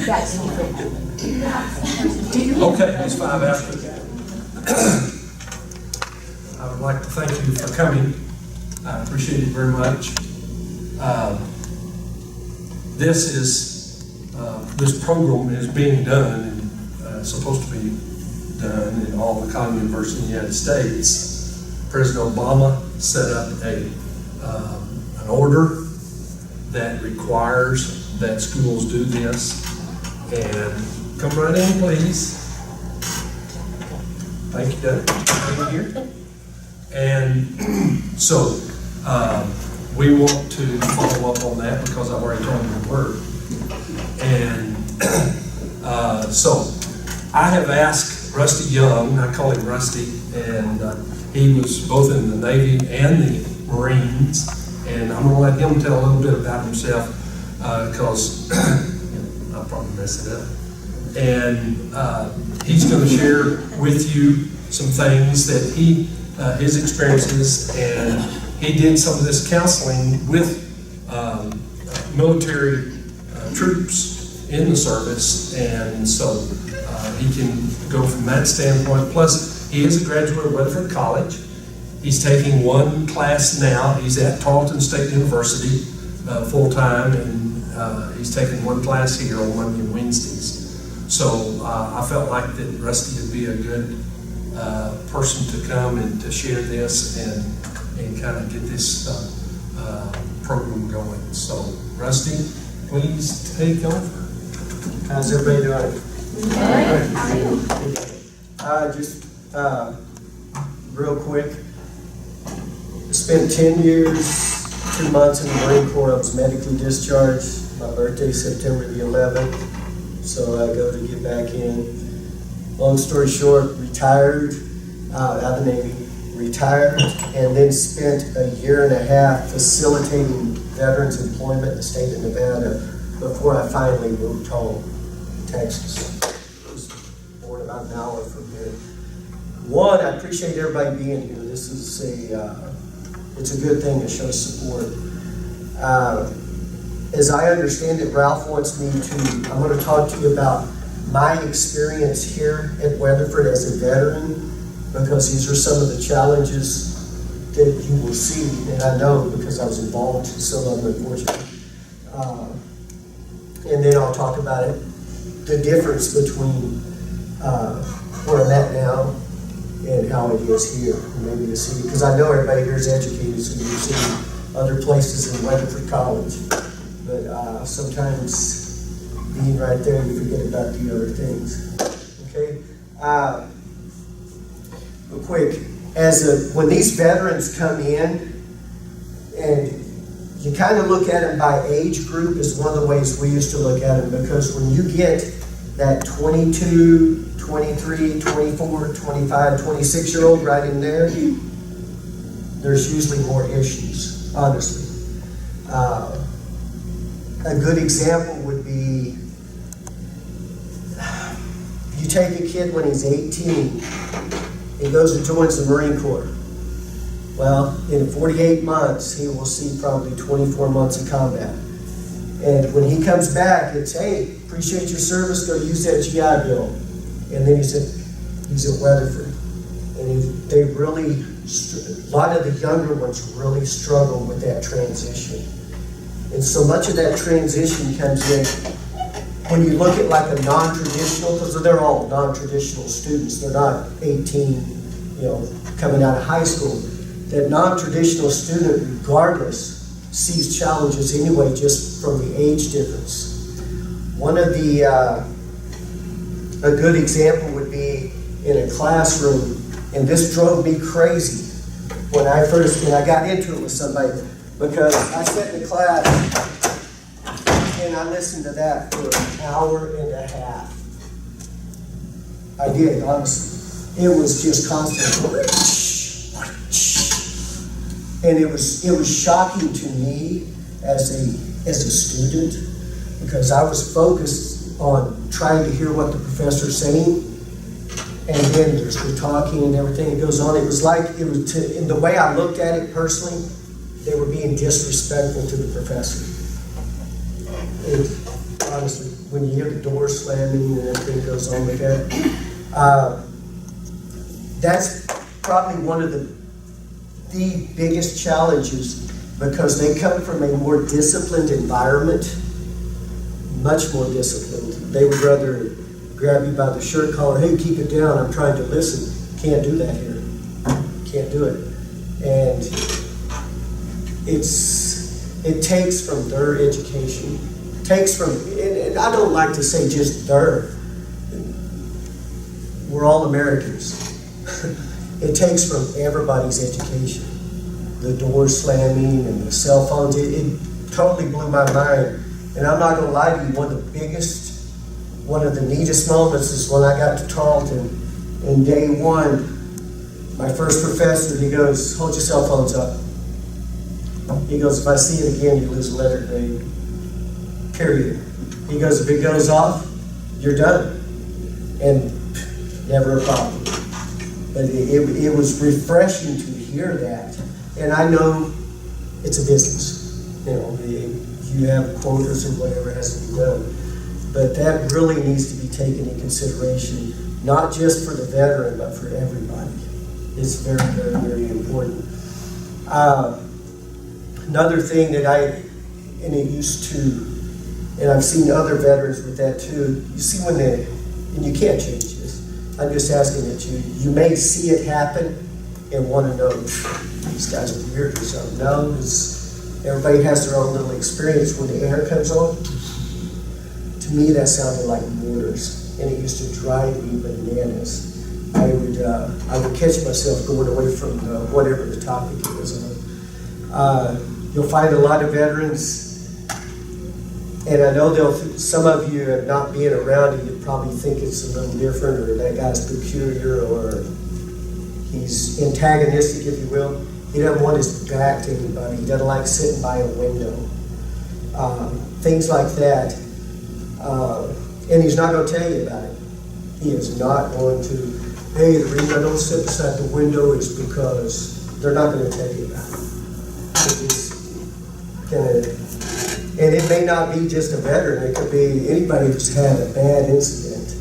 Okay, it's 5 after. I would like to thank you for coming. I appreciate it very much. This program is being done and supposed to be done in all the college universities in the United States. President Obama set up an order that requires that schools do this. And come right in, please. Thank you, Doug, for being here. And so we want to follow up on that because I've already told you the word. And so I have asked Rusty Young, I call him Rusty, and he was both in the Navy and the Marines. And I'm going to let him tell a little bit about himself because I'll probably mess it up. And he's going to share with you some things that his experiences, and he did some of this counseling with military troops in the service, and so he can go from that standpoint. Plus, he is a graduate of Weatherford College. He's taking one class now. He's at Tarleton State University full-time, and he's taking one class here on Monday and Wednesdays. So I felt like that Rusty would be a good person to come and to share this and kind of get this program going. So Rusty, please take over. How's everybody doing? Good. How are you? Just real quick, spent 10 years, 2 months in the Marine Corps. I was medically discharged. My birthday, September the 11th. So I go to get back in. Long story short, retired out of the Navy, retired, and then spent a year and a half facilitating veterans employment in the state of Nevada before I finally moved home to Texas. I was born about an hour from here. One, I appreciate everybody being here. This is it's a good thing to show support. As I understand it, Ralph wants me to, I'm going to talk to you about my experience here at Weatherford as a veteran, because these are some of the challenges that you will see, and I know because I was involved in some of them, unfortunately. And then I'll talk about it, the difference between where I'm at now and how it is here, maybe the city, because I know everybody here is educated, so you've seen other places in Weatherford College, but sometimes being right there, you forget about the other things. Okay, real quick, when these veterans come in, and you kind of look at them by age group is one of the ways we used to look at them, because when you get that 22, 23, 24, 25, 26-year-old right in there, there's usually more issues, honestly. A good example would be, you take a kid when he's 18, he goes and joins the Marine Corps. Well, in 48 months, he will see probably 24 months of combat. And when he comes back, it's, hey, appreciate your service, go use that GI Bill. And then he's at Weatherford. And they really, a lot of the younger ones really struggle with that transition. And so much of that transition comes in when you look at like a non-traditional, because they're all non-traditional students, they're not 18, coming out of high school. That non-traditional student, regardless, sees challenges anyway just from the age difference. One of the, a good example would be in a classroom, and this drove me crazy when I got into it with somebody, because I sat in the class and I listened to that for an hour and a half. I did, honestly. It was just constant. And it was shocking to me as a student, because I was focused on trying to hear what the professor's saying, and then there's the talking and everything that goes on. It was like, in the way I looked at it personally, they were being disrespectful to the professor. honestly, when you hear the door slamming and everything goes on with that, that's probably one of the biggest challenges, because they come from a more disciplined environment, much more disciplined. They would rather grab you by the shirt collar, hey, keep it down, I'm trying to listen. Can't do that here. Can't do it. And it takes from their education, takes from, and I don't like to say just their, we're all Americans. It takes from everybody's education. The door slamming and the cell phones, it totally blew my mind. And I'm not gonna lie to you, one of the neatest moments is when I got to Tarleton in day one. My first professor, he goes, hold your cell phones up. He goes, if I see it again, you lose a letter grade. Period. He goes, if it goes off, you're done. And never a problem. But it was refreshing to hear that. And I know it's a business. You know, you have quotas or whatever has to be done. But that really needs to be taken in consideration, not just for the veteran, but for everybody. It's very, very, very important. Another thing that and I've seen other veterans with that too, you see when and you can't change this, I'm just asking that you may see it happen and want to know, these guys are weird or something. No, everybody has their own little experience when the air comes on. To me, that sounded like mortars, and it used to drive me bananas. I would catch myself going away from whatever the topic is. You'll find a lot of veterans, and I know some of you, not being around it, you probably think it's a little different, or that guy's peculiar, or he's antagonistic, if you will. He doesn't want his back to anybody. He doesn't like sitting by a window. Things like that. And he's not going to tell you about it. He is not going to, hey, the reason I don't sit beside the window is because they're not going to tell you about it. And it may not be just a veteran. It could be anybody who's had a bad incident.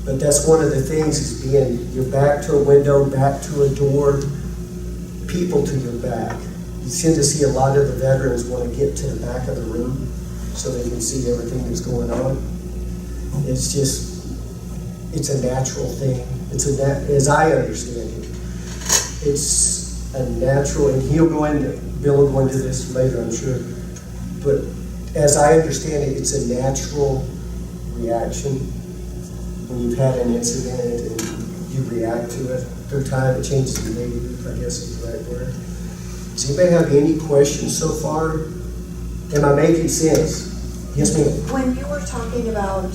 But that's one of the things, is being your back to a window, back to a door, people to your back. You tend to see a lot of the veterans want to get to the back of the room so they can see everything that's going on. It's a natural thing. As I understand it, it's a natural, and Bill will go into this later, I'm sure, but as I understand it, it's a natural reaction when you've had an incident and you react to it. Through time, it changes the negative, I guess is the right word. Does anybody have any questions so far? Am I making sense? Yes, ma'am. When you were talking about,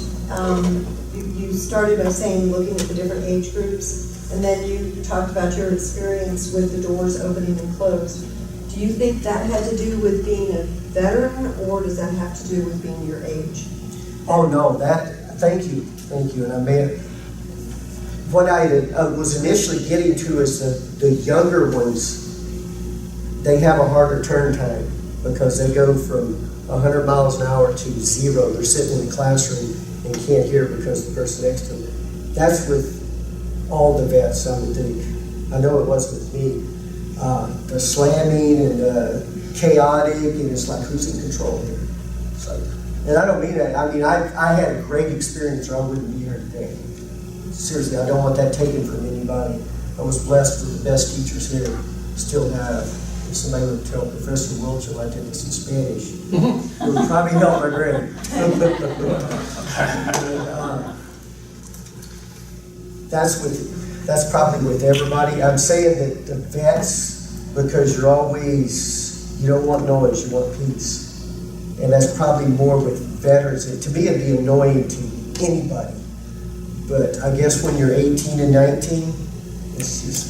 you started by saying looking at the different age groups, and then you talked about your experience with the doors opening and closed. Do you think that had to do with being a veteran, or does that have to do with being your age? Oh, no, thank you. And what I was initially getting to is the younger ones, they have a harder turn time because they go from 100 miles an hour to 0. They're sitting in the classroom and can't hear because the person next to them. That's with all the vets, I would think. I know it was with me. The slamming and the chaotic, and it's like, who's in control here? And I don't mean that. I mean, I had a great experience, or I wouldn't be here today. Seriously, I don't want that taken from anybody. I was blessed with the best teachers here. Still have. If somebody would tell Professor Wiltshire I did this in Spanish, it would probably help my grade. That's probably with everybody. I'm saying that the vets, because you don't want noise, you want peace. And that's probably more with veterans. And to me, it'd be annoying to anybody. But I guess when you're 18 and 19, it's just,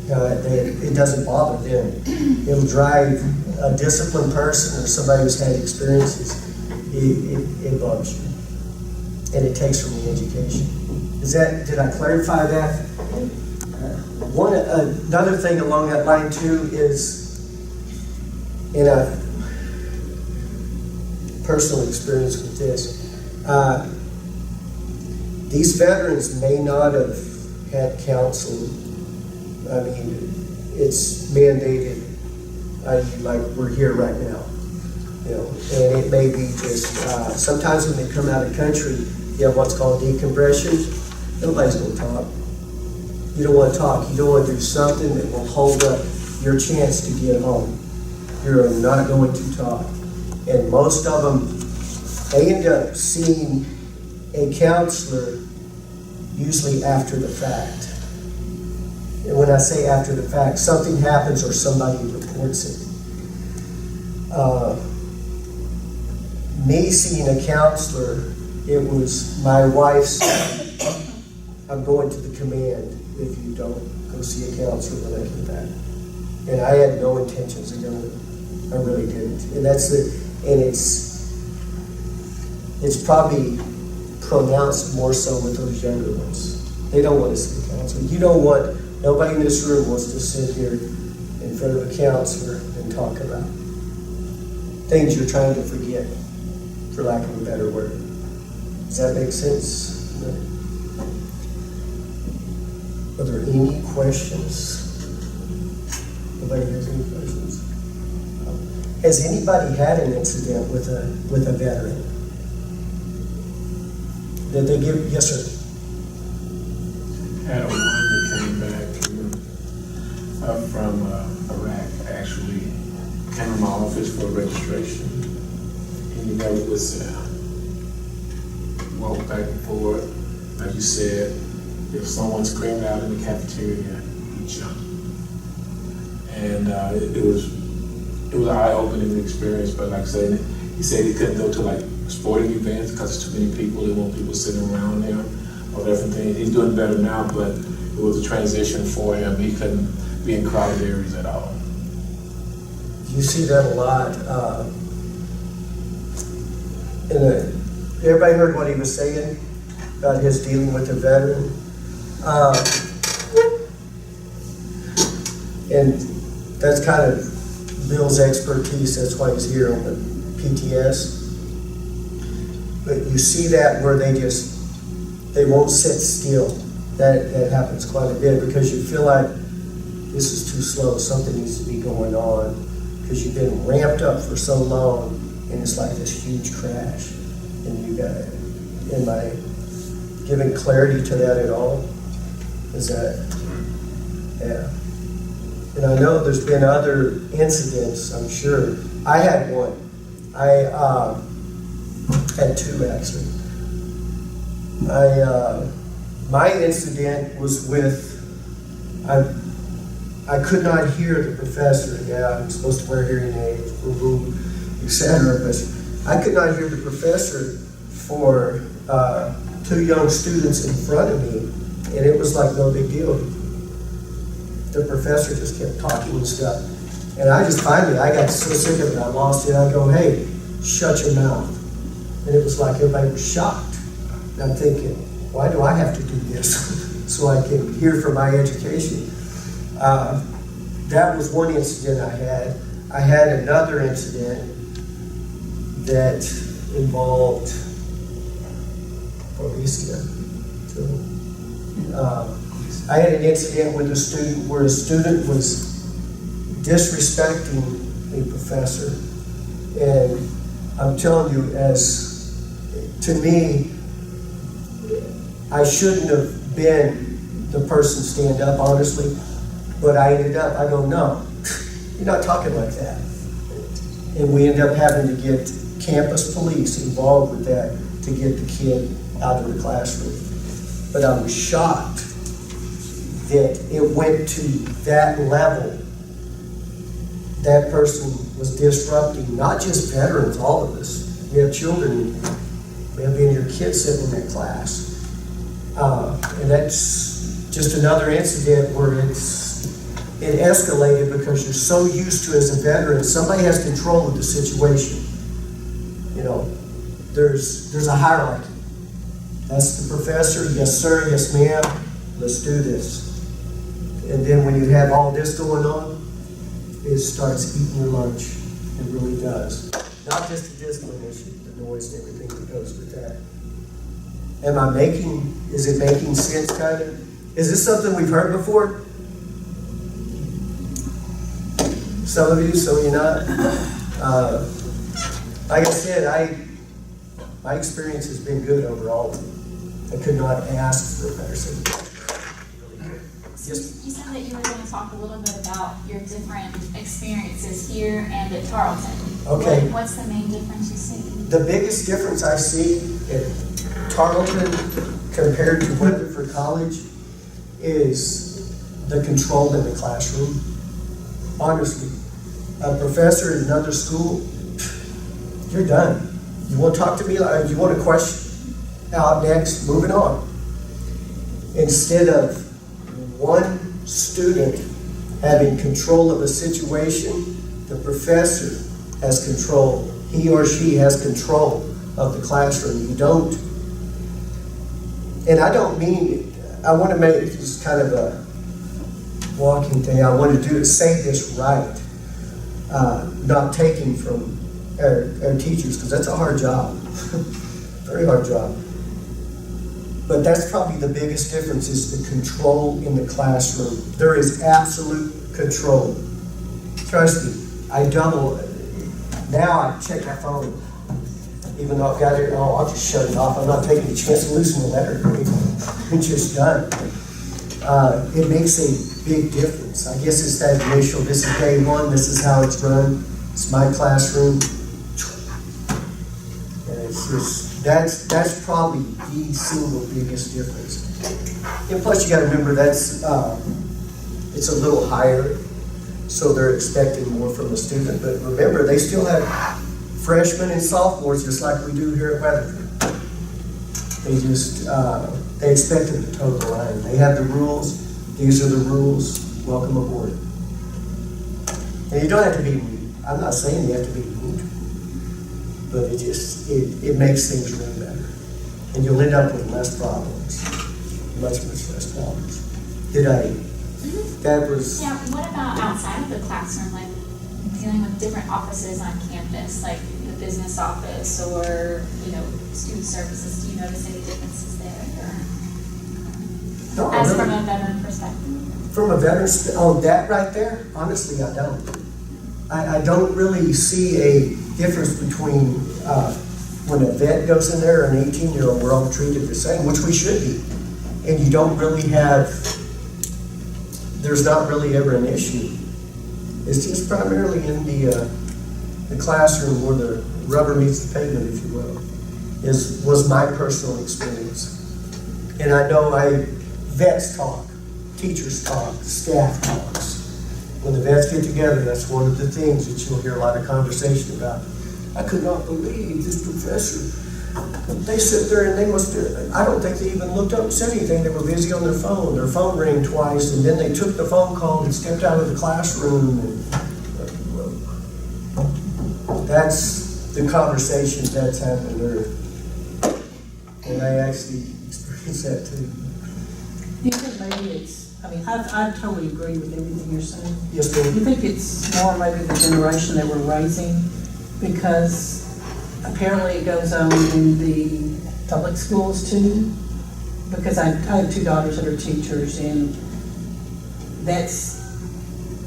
it doesn't bother them. It'll drive a disciplined person or somebody who's had experiences. It bugs you. And it takes from the education. Did I clarify that? Another thing along that line too is, personal experience with this. These veterans may not have had counseling. I mean, it's mandated, like we're here right now. You know, and it may be just, sometimes when they come out of the country, you have what's called decompression. Nobody's going to talk. You don't want to talk. You don't want to do something that will hold up your chance to get home. You're not going to talk. And most of them, they end up seeing a counselor usually after the fact. And when I say after the fact, something happens or somebody reports it. Me seeing a counselor, it was my wife saying, I'm going to the command if you don't go see a counselor when I get back. And I had no intentions of doing it. I really didn't. And it's probably pronounced more so with those younger ones. They don't want to see a counselor. You don't want, nobody in this room wants to sit here in front of a counselor and talk about things you're trying to forget, for lack of a better word. Does that make sense? No. Are there any questions? Nobody has any questions? Has anybody had an incident with a veteran? Did they give? Yes, sir. Had a woman that came back from Iraq, actually came to my office for registration. And you know, it was walk back and forth. Like you said, if someone screamed out in the cafeteria, you jump. And it was an eye-opening experience. But like I said, he said he couldn't go to like sporting events because there's too many people. They want people sitting around him or different things. He's doing better now, but it was a transition for him. He couldn't be in crowded areas at all. You see that a lot. Everybody heard what he was saying about his dealing with a veteran. And that's kind of Bill's expertise. That's why he's here on the PTS. But you see that where they won't sit still. That happens quite a bit because you feel like this is too slow. Something needs to be going on because you've been ramped up for so long, and it's like this huge crash. And you got, am I giving clarity to that at all? Is that, yeah. And I know there's been other incidents, I'm sure. I had one. I had two actually. My incident was with, I could not hear the professor. Yeah, I'm supposed to wear hearing aids, etc. But I could not hear the professor for two young students in front of me, and it was like no big deal. The professor just kept talking and stuff. And I got so sick of it, I lost it. I go, hey, shut your mouth. And it was like everybody was shocked. And I'm thinking, why do I have to do this? So I can hear from my education. That was one incident I had. I had another incident that involved Policia. I had an incident with a student where a student was disrespecting a professor. And I'm telling you, to me, I shouldn't have been the person stand up, honestly, but I go, no, you're not talking like that. And we end up having to get campus police involved with that to get the kid out of the classroom. But I was shocked that it went to that level. That person was disrupting not just veterans, all of us. We have children, we have your kids sitting in that class. And that's just another incident where it escalated because you're so used to, as a veteran, somebody has control of the situation. You know, there's a hierarchy. That's the professor, yes sir, yes ma'am, let's do this. And then when you have all this going on, it starts eating your lunch. It really does. Not just a discipline issue. noise and everything that goes with that. Is it making sense, kind of? Is this something we've heard before? Some of you, some of you not. Like I said, my experience has been good overall. I could not ask for a better situation. Yes. You said that you were going to talk a little bit about your different experiences here and at Tarleton. Okay. What's the main difference you see? The biggest difference I see at Tarleton compared to Weatherford College is the control in the classroom. Honestly, a professor at another school, you're done. You want to talk to me? You want a question? Out next, moving on. Instead of one student having control of a situation, the professor has control. He or she has control of the classroom. You don't. And I don't mean, I want to make this kind of a walking thing. I want to say this right. Not taking from our teachers, because that's a hard job. Very hard job. But that's probably the biggest difference, is the control in the classroom. There is absolute control. Trust me, now I check my phone. Even though I've got it, I'll just shut it off. I'm not taking the chance of losing the letter. It's just done. It makes a big difference. I guess it's that initial, this is day one, this is how it's run. It's my classroom. And it's just, that's probably the single biggest difference. And plus you gotta remember it's a little higher, so they're expecting more from the student. But remember, they still have freshmen and sophomores just like we do here at Weatherford. They expect them to toe the line. They have the rules. These are the rules. Welcome aboard. And you don't have to be rude. I'm not saying you have to be rude, but it makes things really better. And you'll end up with less problems. Much less problems. That was... Yeah, what about outside of the classroom, like dealing with different offices on campus, like the business office or, student services? Do you notice any differences there? No, As really. from a veteran perspective? From a veteran, that right there, honestly, I don't. I don't really see a difference between when a vet goes in there and an 18-year-old, we're all treated the same, which we should be. And you don't really there's not really ever an issue. It's just primarily in the classroom where the rubber meets the pavement, if you will, was my personal experience. And I know vets talk, teachers talk, staff talks. When the vets get together, that's one of the things that you'll hear a lot of conversation about. I could not believe this professor. They sit there and I don't think they even looked up and said anything. They were busy on their phone. Their phone rang twice, and then they took the phone call and stepped out of the classroom. That's the conversation that's happened there. And I actually experienced that too. Do you think maybe I totally agree with everything you're saying. Yes, Do ma'am. you think it's more maybe the generation that we're raising? Because apparently it goes on in the public schools too. Because I have two daughters that are teachers, and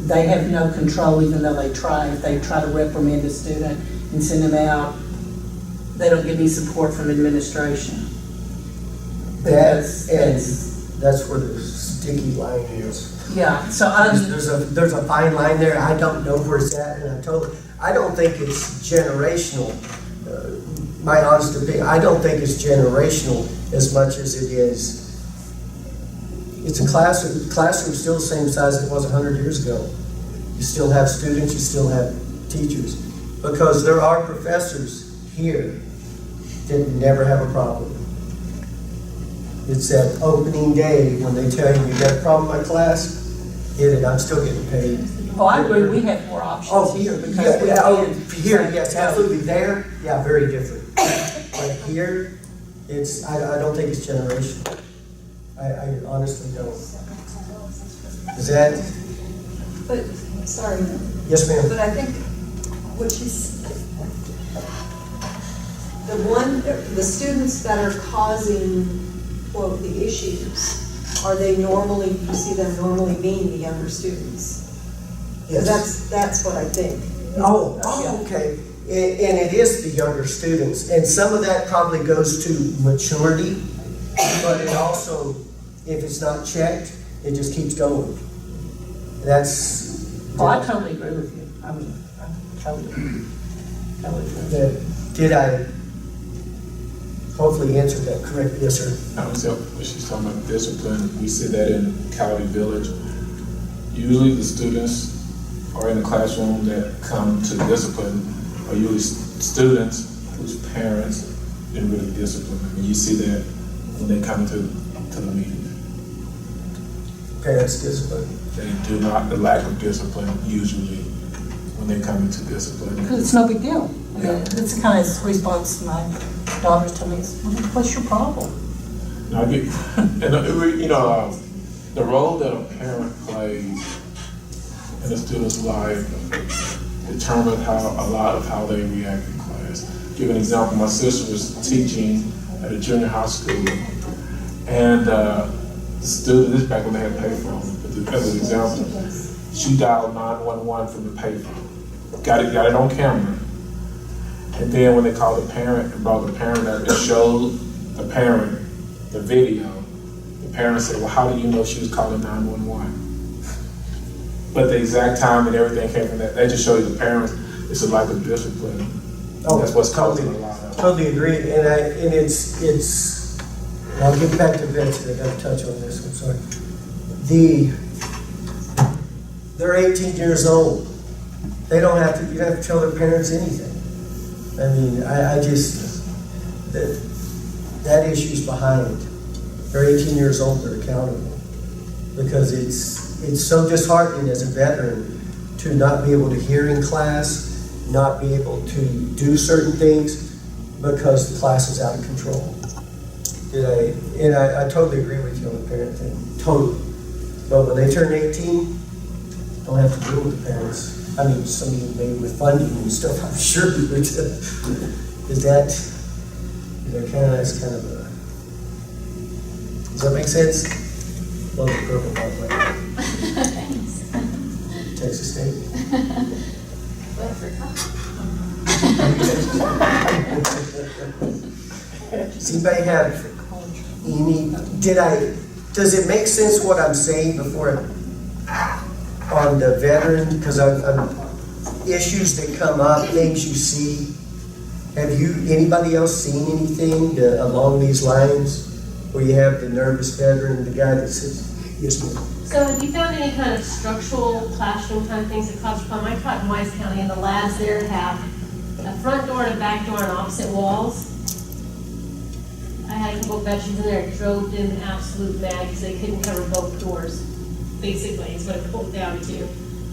they have no control even though they try. If they try to reprimand a student and send them out, they don't get any support from administration. That's where the sticky line is. Yeah, so There's a fine line there. I don't know where it's at, and I don't think it's generational. My honest opinion, I don't think it's generational as much as it is. It's a classroom. Classroom's still the same size it was 100 years ago. You still have students. You still have teachers, because there are professors here that never have a problem. It's that opening day when they tell you got a problem in my class, get it, I'm still getting paid. Oh, I agree, we have more options here because we here, yes, absolutely. There, yeah, very different. But here, I don't think it's generational. I honestly don't. Is that? But, sorry, Yes, ma'am. but I think what she's, the students that are causing, quote, the issues, are they normally, you see them normally being the younger students? Yes. That's what I think. Oh, okay. And it is the younger students, and some of that probably goes to maturity, but it also, if it's not checked, it just keeps going. That's. Oh, I totally agree with you. I totally agree. Did I hopefully answer that correctly? Yes, sir. I was when she's talking about discipline, we see that in Cali Village. Usually the students are in the classroom that come to discipline are usually students whose parents didn't really discipline them. And you see that when they come to the meeting. Parents discipline. They do not, the lack of discipline usually when they come into discipline. Because it's no big deal. I mean, Yeah. it's the kind of response my daughters tell me, what's your problem? Now, I get, the role that a parent plays in a student's life determines a lot of how they react in class. Give an example, my sister was teaching at a junior high school, and the student, this is back when they had a payphone, but as an example, she dialed 911 from the payphone, got it on camera, and then when they called the parent and brought the parent out and showed the parent the video, the parent said, well, how do you know she was calling 911? But the exact time and everything came from that. That just shows you the parents, it's a lack of discipline. Oh, that's what's causing totally, a lot of. totally agree. And it's. I'll get back to Vince. I got to touch on this. I'm sorry. They're 18 years old. They don't have to. You don't have to tell their parents anything. I mean, I just that issue's behind. They're 18 years old. They're accountable because it's so disheartening as a veteran to not be able to hear in class, not be able to do certain things because the class is out of control. I totally agree with you on the parent thing, totally. But when they turn 18, don't have to deal with the parents. I mean, some of you maybe with funding and stuff, I'm sure, but is that kind of, that's kind of a, does that make sense? Love the purple, by the way. Thanks. Texas State. Weatherford College. Does anybody have does it make sense what I'm saying before on the veteran? Because issues that come up, things you see. Have anybody else seen anything along these lines where you have the nervous veteran, the guy that says, yes, ma'am. So have you found any kind of structural classroom kind of things that cause problem? I taught in Wise County, and the labs there have a front door and a back door on opposite walls. I had a couple of veterans in there, it drove them absolute mad because they couldn't cover both doors, basically, is what it pulled down to.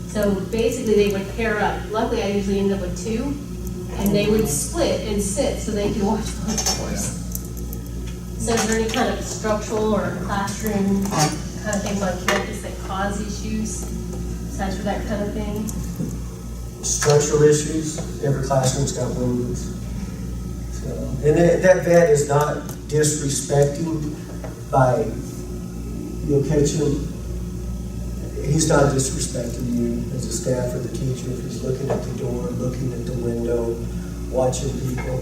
So basically they would pair up. Luckily I usually end up with two, and they would split and sit so they could watch both doors. So is there any kind of structural or classroom kind of things on campus that cause issues, besides for that kind of thing? Structural issues, every classroom's got windows. So, and that vet is not disrespecting by, you'll catch him, he's not disrespecting you as a staff or the teacher if he's looking at the door, looking at the window, watching people.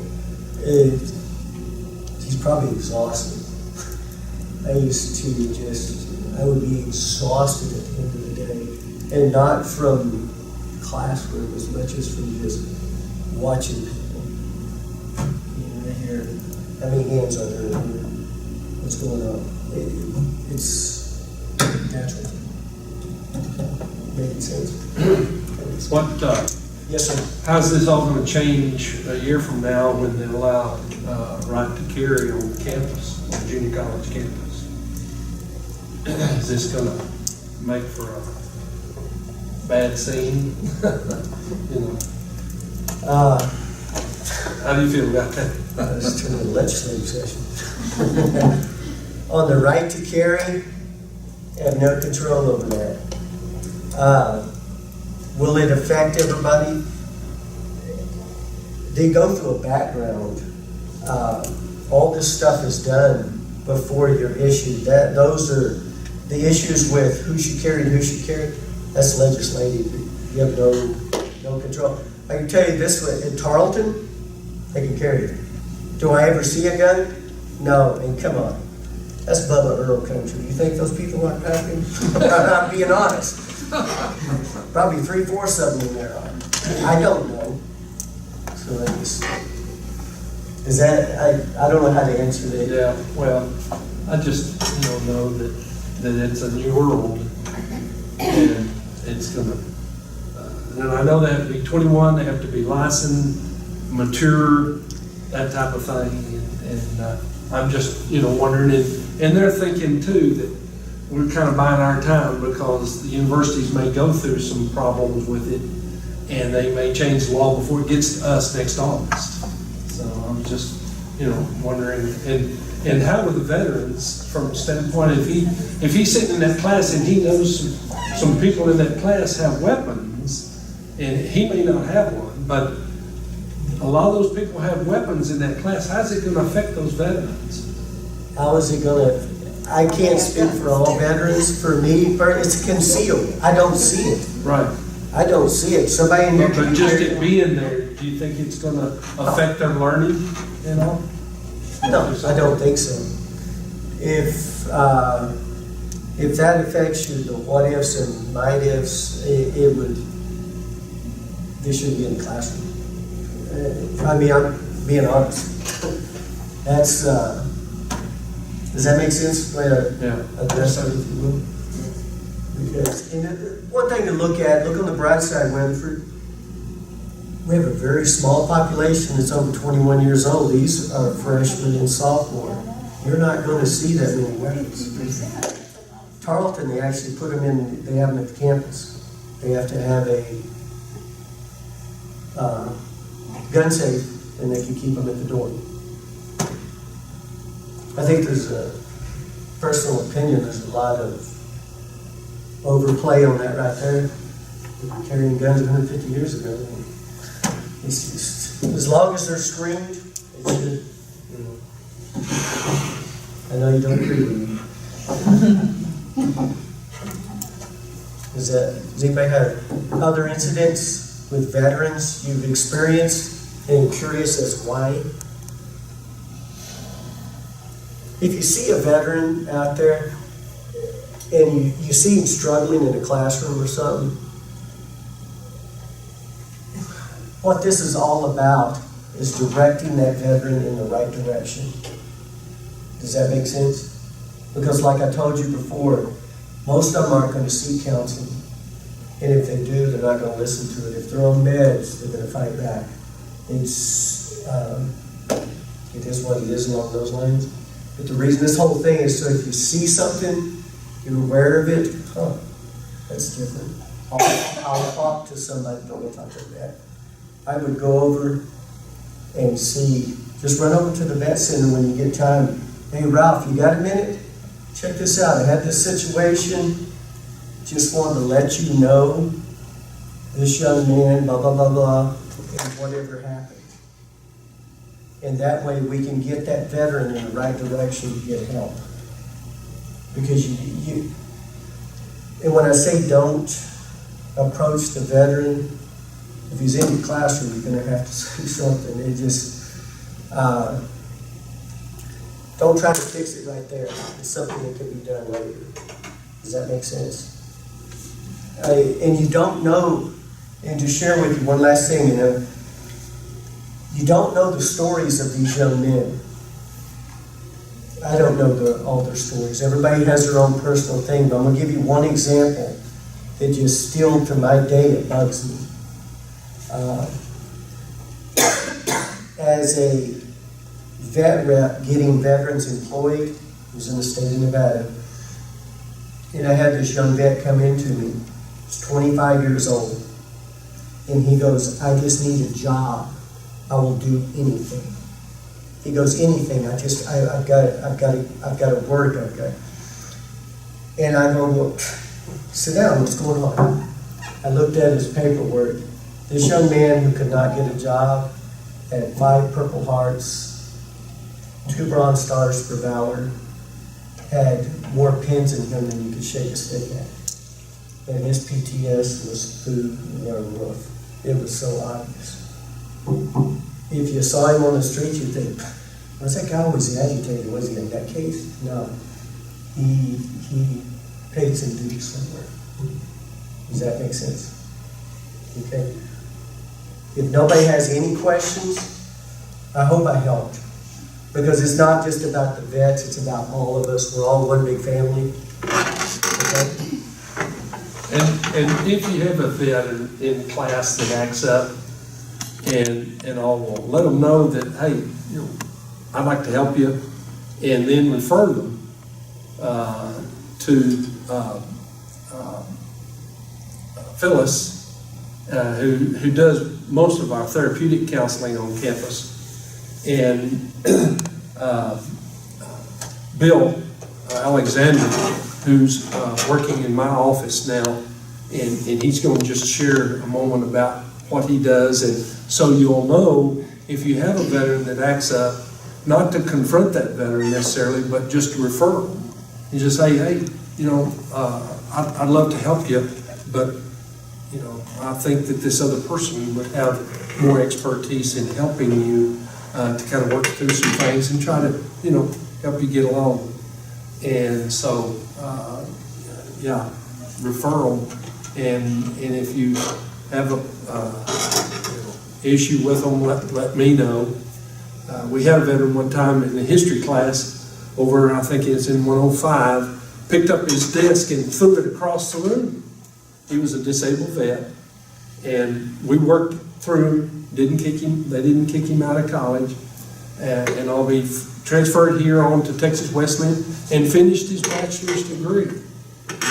He's probably exhausted. I would be exhausted at the end of the day. And not from classroom as much as from just watching people. I hear how many hands are there in here? What's going on? It's natural. Making sense. Yes, sir. How's this all gonna change a year from now when they allow right to carry on campus, on the junior college campus? Is this gonna make for a bad scene? You know, how do you feel about that? Let's turn to the legislative session. On the right to carry, I have no control over that. Will it affect everybody? They go through a background all this stuff is done before you're issued. Those are the issues with who should carry and who should carry. That's legislative. You have no control. I can tell you this way, in Tarleton, they can carry it. Do I ever see a gun? No, and come on. That's Bubba Earl country. You think those people aren't packing? I'm being honest. Probably 3/4 of them in there are. I don't know. So is that, I don't know how to answer that. Yeah, well, I just, know that it's a new world, and it's gonna, and I know they have to be 21, they have to be licensed, mature, that type of thing, and I'm just, wondering, and they're thinking too that we're kind of buying our time because the universities may go through some problems with it, and they may change the law before it gets to us next August. So I'm just, wondering, and how are the veterans from a standpoint, if he's sitting in that class and he knows some people in that class have weapons, and he may not have one, but a lot of those people have weapons in that class, how's it gonna affect those veterans? How is it gonna, I can't speak for all veterans. For me, it's concealed. I don't see it. Right. I don't see it. Somebody in here. But just it being there, do you think it's gonna affect their learning, No, I don't think so. If that affects you, the what ifs and might ifs, it would, they shouldn't be in the classroom. I'm being honest. That's, does that make sense? Way to address that, if you will? Because, one thing to look on the bright side, Weatherford, we have a very small population that's over 21 years old. These are freshmen and sophomore. You're not going to see that many weapons. Tarleton, they actually put them in, they have them at the campus. They have to have a gun safe, and they can keep them at the door. I think there's a personal opinion, there's a lot of overplay on that right there. We were carrying guns 150 years ago. It's just, as long as they're screened, it should, I know you don't agree with me. Does anybody have other incidents with veterans you've experienced and curious as why? If you see a veteran out there and you see him struggling in a classroom or something, what this is all about is directing that veteran in the right direction. Does that make sense? Because like I told you before, most of them aren't going to seek counseling. And if they do, they're not going to listen to it. If they're on meds, they're going to fight back. It is what it is along those lines. But the reason this whole thing is so if you see something, you're aware of it, that's different. I'll talk to somebody, don't want to talk to that. I would go over and see, just run over to the vet center when you get time. Hey, Ralph, you got a minute? Check this out. I had this situation. Just wanted to let you know this young man, blah, blah, blah, blah, and whatever happened. And that way we can get that veteran in the right direction to get help. Because and when I say don't approach the veteran, if he's in the classroom, you're going to have to say something. It just, don't try to fix it right there. It's something that can be done later. Does that make sense? And you don't know, and to share with you one last thing, you don't know the stories of these young men. I don't know all their stories. Everybody has their own personal thing, but I'm going to give you one example that just still to my day it bugs me. As a vet rep getting veterans employed, I was in the state of Nevada, and I had this young vet come into me. He's 25 years old, and he goes, "I just need a job. I will do anything." He goes, "Anything. I've got to work. And I go, "Well, sit down. What's going on?" I looked at his paperwork. This young man who could not get a job had 5 Purple Hearts, 2 Bronze Stars for Valor, had more pins in him than you could shake a stick at. And his PTS was through the roof. It was so obvious. If you saw him on the street, you'd think, was that guy always agitated? Was he a nutcase? No. He paid some dues somewhere. Does that make sense? Okay. If nobody has any questions, I hope I helped. Because it's not just about the vets, it's about all of us. We're all one big family. Okay? And if you have a vet in class that acts up and all, well, let them know that, hey, you know, I'd like to help you, and then refer them to Phyllis, who does most of our therapeutic counseling on campus, and Bill Alexander, who's working in my office now, and he's going to just share a moment about what he does, and so you'll know if you have a veteran that acts up, not to confront that veteran necessarily, but just to refer them. You just say, hey, you know, I'd love to help you, but, you know, I think that this other person would have more expertise in helping you to kind of work through some things and try to, you know, help you get along. And so, yeah, refer them. And if you have a issue with them, let me know. We had a veteran one time in the history class over, I think it's in 105, picked up his desk and threw it across the room. He was a disabled vet, and we worked through, didn't kick him, they didn't kick him out of college, and I'll be transferred here on to Texas Wesleyan and finished his bachelor's degree.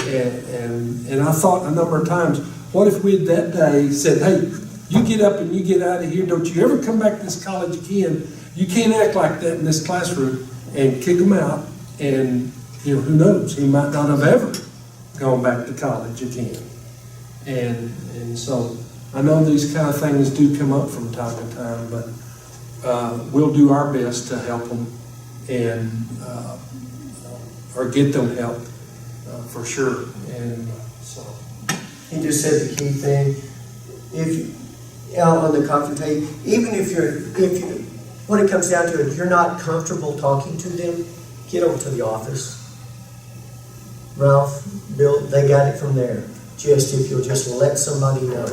And I thought a number of times, what if we had that day said, hey, you get up and you get out of here, don't you ever come back to this college again. You can't act like that in this classroom, and kick them out, and you know, who knows, he might not have ever gone back to college again. And so I know these kind of things do come up from time to time, but we'll do our best to help them and or get them help for sure. And so He just said the key thing. On the confrontation, even if you, when it comes down to it, if you're not comfortable talking to them, get over to the office. Ralph, Bill, they got it from there. Just if you'll just let somebody know.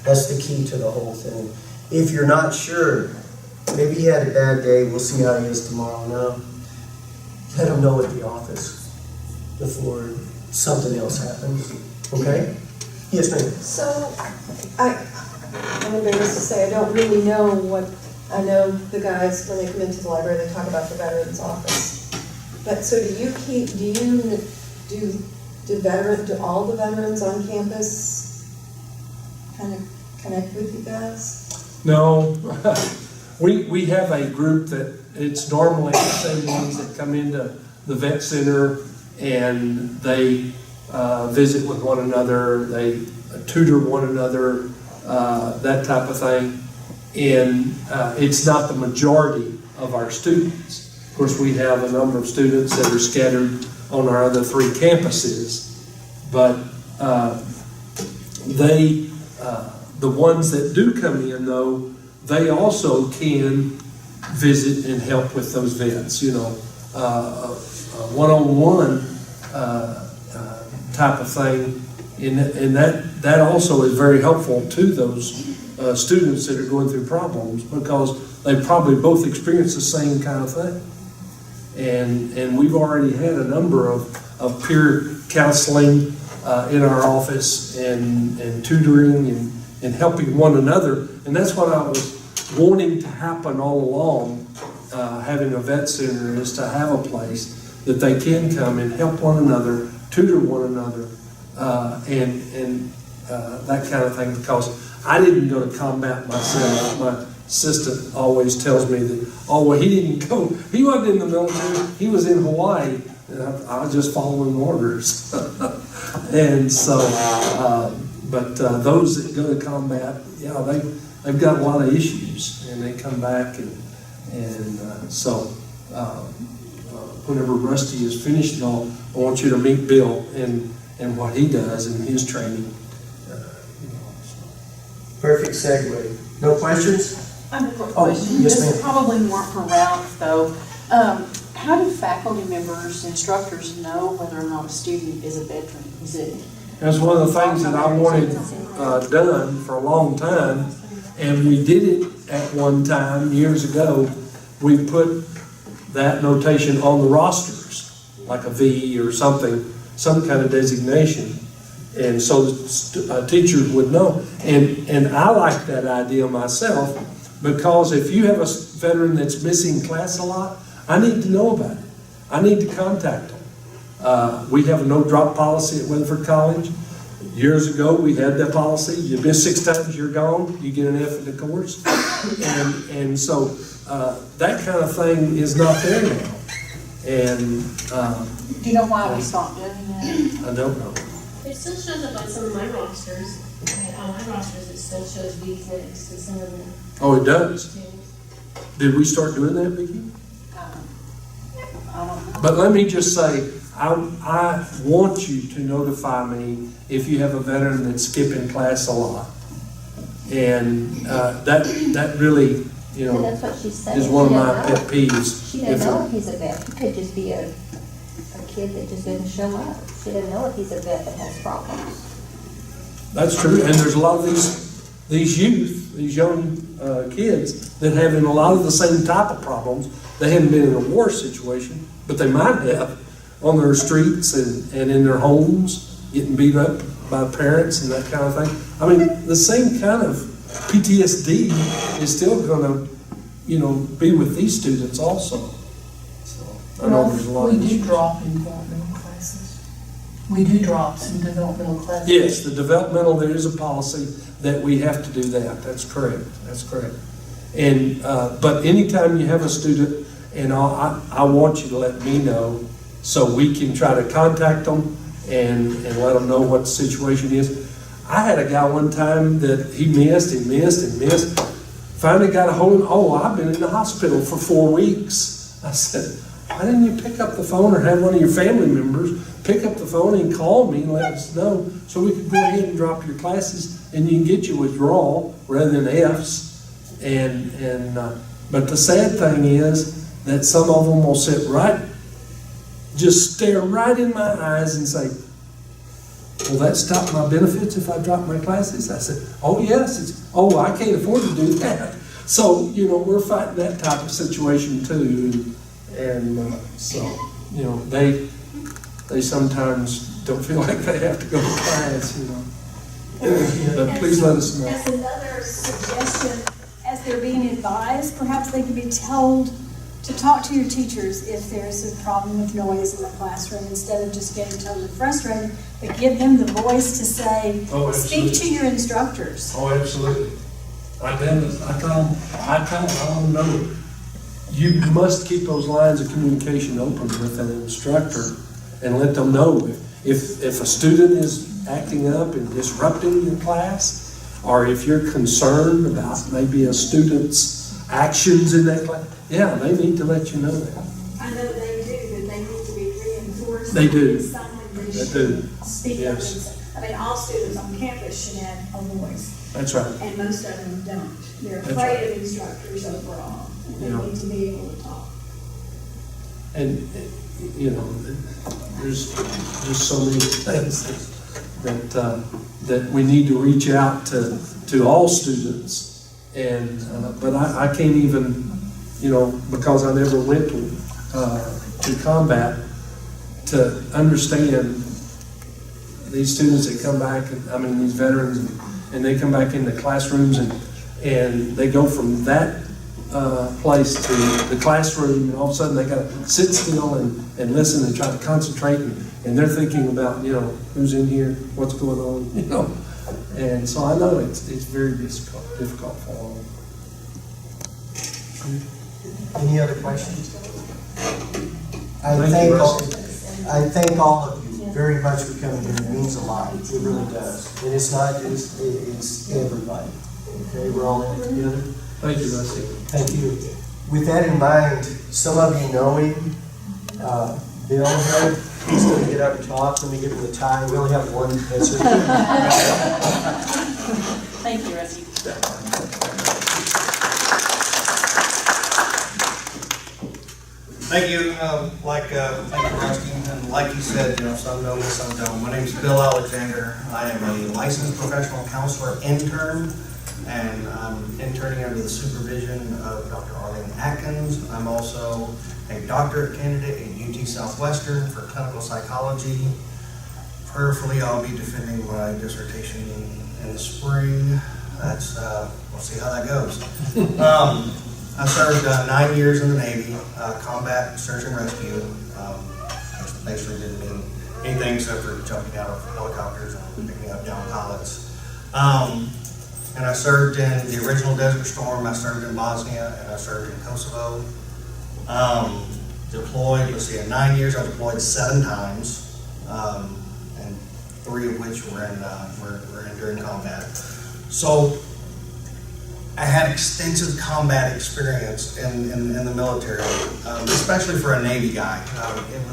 That's the key to the whole thing. If you're not sure, maybe he had a bad day, we'll see how he is tomorrow. No, let him know at the office before something else happens. Okay? Yes, ma'am. So, I'm embarrassed to say, I don't really know what, I know the guys, when they come into the library, they talk about the veterans office. But so do all the veterans on campus kind of connect with you guys? no, we have a group that it's normally the same ones that come into the vet center, and they visit with one another, they tutor one another, that type of thing. And it's not the majority of our students. Of course, we have a number of students that are scattered on our other 3 campuses, but the ones that do come in, though, they also can visit and help with those vets, you know, one-on-one type of thing, and that also is very helpful to those students that are going through problems, because they probably both experience the same kind of thing. And we've already had a number of peer counseling in our office, and tutoring and helping one another, and that's what I was wanting to happen all along. Having a vet center is to have a place that they can come and help one another, tutor one another, and that kind of thing, because I didn't go to combat myself. My assistant always tells me that, oh, well, he didn't go, he wasn't in the military, he was in Hawaii, and I was just following orders. And so, but those that go to combat, yeah, they've got a lot of issues, and they come back, and so whenever Rusty has finished it all, I want you to meet Bill and what he does in his training. Perfect segue. No questions? I have a quick Oh, question. yes, This ma'am. is probably more for Ralph, though. How do faculty members, instructors know whether or not a student is a veteran? Is it? That's one of the things that I wanted done for a long time, and we did it at one time, years ago. We put that notation on the rosters, like a V or something, some kind of designation, and so the teachers would know. And I like that idea myself, because if you have a veteran that's missing class a lot, I need to know about it. I need to contact them. We have a no-drop policy at Weatherford College. Years ago, we had that policy. You miss 6 times, you're gone. You get an F in the course. And so that kind of thing is not there now. And Do you know why we stopped doing that? I don't know. It still shows up on some of my rosters. On my rosters, it still shows V's next to some of the Oh, it does. students. Did we start doing that, Vicki? I don't know. But let me just say, I want you to notify me if you have a veteran that's skipping class a lot. And that really, you And know, that's what she's saying. is one of She my doesn't know. pet peeves. She doesn't know if he's a vet. He could just be a kid that just didn't show up. She doesn't know if he's a vet that has problems. That's true, and there's a lot of these youth, these young kids that have a lot of the same type of problems. They haven't been in a war situation, but they might have on their streets and in their homes, getting beat up by parents and that kind of thing. I mean, the same kind of PTSD is still gonna, be with these students also. So, I know there's a lot We of do issues. drop in developmental classes. We do drops in developmental classes. Yes, the developmental, there is a policy that we have to do that. That's correct. That's correct. And, but anytime you have a student, and I want you to let me know so we can try to contact them and let them know what the situation is. I had a guy one time that he missed and missed and missed. Finally got a hold of, I've been in the hospital for 4 weeks. I said, why didn't you pick up the phone or have one of your family members pick up the phone and call me and let us know so we could go ahead and drop your classes and you can get your withdrawal rather than Fs. But the sad thing is that some of them will just stare right in my eyes and say, will that stop my benefits if I drop my classes? I said, oh yes. I can't afford to do that. So, we're fighting that type of situation too. And so, they sometimes don't feel like they have to go to class, But please let us know. As another suggestion, as they're being advised, perhaps they could be told to talk to your teachers if there's a problem with noise in the classroom, instead of just getting totally frustrated, but give them the voice to say, Oh, speak absolutely. to your instructors. Oh, absolutely. I tell them, I don't know. You must keep those lines of communication open with an instructor and let them know if a student is acting up and disrupting your class, or if you're concerned about maybe a student's actions in that class, they need to let you know that. I know they do, but they need to be reinforced. They do. Someone They should do. speak up and Yes. say, all students on campus should have a voice, That's right. and most of them don't. They're That's afraid right. of instructors overall, and they Yeah. need to be able to talk. And, there's just so many things that we need to reach out to all students. And, but I can't even, because I never went to combat, to understand these students that come back, these veterans, and they come back into classrooms and they go from that place to the classroom, and all of a sudden they got to sit still and listen and try to concentrate, and they're thinking about, who's in here, what's going on, And so I know it's very difficult for all. Any other questions? I thank all of you very much for coming here. It means a lot. It really does. And it's not just, it's everybody. Okay, we're all in it together. Thank you, Rusty. Thank you. With that in mind, some of you know him, Bill here. He's going to get up and talk. Let me give him the tie. We only have one answer. Thank you, Rusty. Thank you. Thank you, Rusty. And like you said, some know me, some don't. My name is Bill Alexander. I am a licensed professional counselor intern, and I'm interning under the supervision of Dr. Arlene Atkins. I'm also a doctorate candidate at UT Southwestern for clinical psychology. Prayerfully, I'll be defending my dissertation in the spring. We'll see how that goes. I served 9 years in the Navy, combat search and rescue. Basically didn't mean anything except for jumping out of helicopters and picking up down pilots. And I served in the original Desert Storm. I served in Bosnia, and I served in Kosovo. Deployed, in 9 years I deployed 7 times, and 3 of which were in during combat. So I had extensive combat experience in the military, especially for a Navy guy. It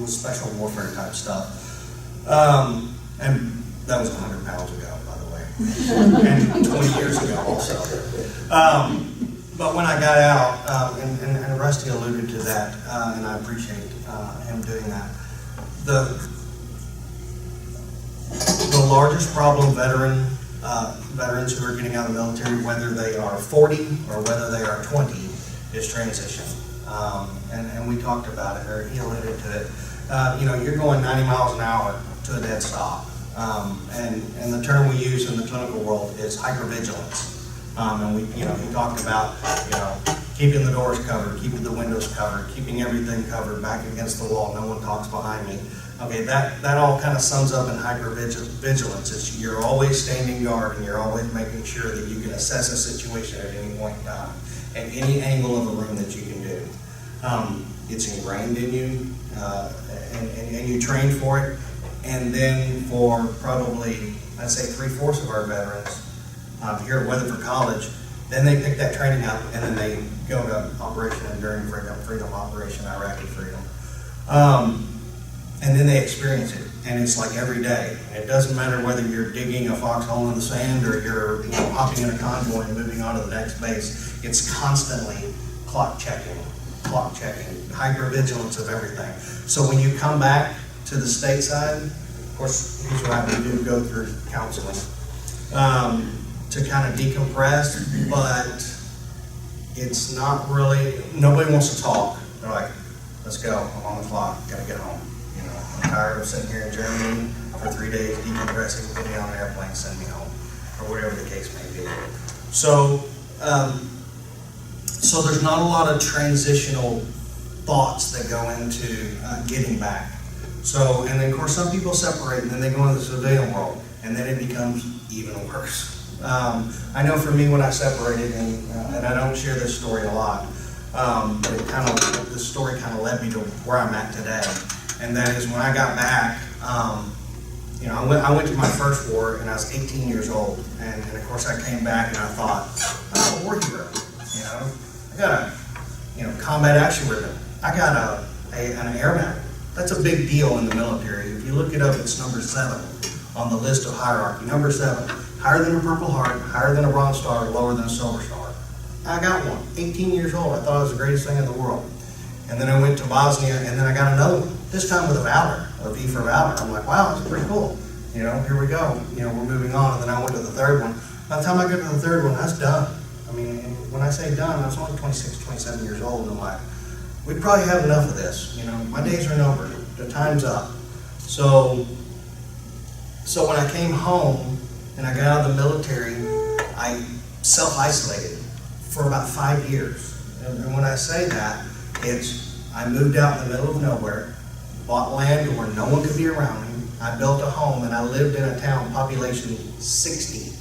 was special warfare type stuff, and that was 100 pounds ago, by the way, and 20 years ago also. But when I got out, and Rusty alluded to that, and I appreciate him doing that. The largest problem veterans who are getting out of the military, whether they are 40 or whether they are 20, is transition. And we talked about it, or he alluded to it. You're going 90 miles an hour to a dead stop. And the term we use in the clinical world is hypervigilance. And he talked about, keeping the doors covered, keeping the windows covered, keeping everything covered, back against the wall, no one talks behind me. Okay, that all kind of sums up in hypervigilance. It's you're always standing guard, and you're always making sure that you can assess a situation at any point in time, at any angle of the room that you can do. It's ingrained in you, and you train for it. And then for probably, I'd say 3/4 of our veterans here at Weatherford College, then they pick that training up, and then they go to Operation Enduring Freedom, Operation Iraqi Freedom. And then they experience it, and it's like every day. It doesn't matter whether you're digging a foxhole in the sand or you're hopping in a convoy and moving on to the next base. It's constantly clock checking, hypervigilance of everything. So when you come back to the stateside, of course, here's what I do: go through counseling to kind of decompress, but it's not really. Nobody wants to talk. They're like, "Let's go. I'm on the clock. Gotta get home." I'm tired of sitting here in Germany for 3 days decompressing, put me on an airplane, send me home, or whatever the case may be. So there's not a lot of transitional thoughts that go into getting back. So, and then of course some people separate, and then they go into the civilian world, and then it becomes even worse. I know for me when I separated, and I don't share this story a lot, but this story kind of led me to where I'm at today. And that is when I got back, I went to my first war, and I was 18 years old. And of course I came back and I thought, I'm a war hero. I got a combat action ribbon. I got an air medal. That's a big deal in the military. If you look it up, it's number 7 on the list of hierarchy. Number 7, higher than a Purple Heart, higher than a Bronze Star, lower than a Silver Star. I got one, 18 years old. I thought it was the greatest thing in the world. And then I went to Bosnia, and then I got another one, this time with a Valor, a V for Valor. I'm like, wow, that's pretty cool. Here we go. We're moving on. And then I went to the third one. By the time I get to the third one, that's done. I mean, and when I say done, I was only 26, 27 years old, and I'm like, we probably have enough of this. My days are numbered. The time's up. So when I came home and I got out of the military, I self-isolated for about 5 years. And when I say that, I moved out in the middle of nowhere, bought land where no one could be around me. I built a home, and I lived in a town, population 60.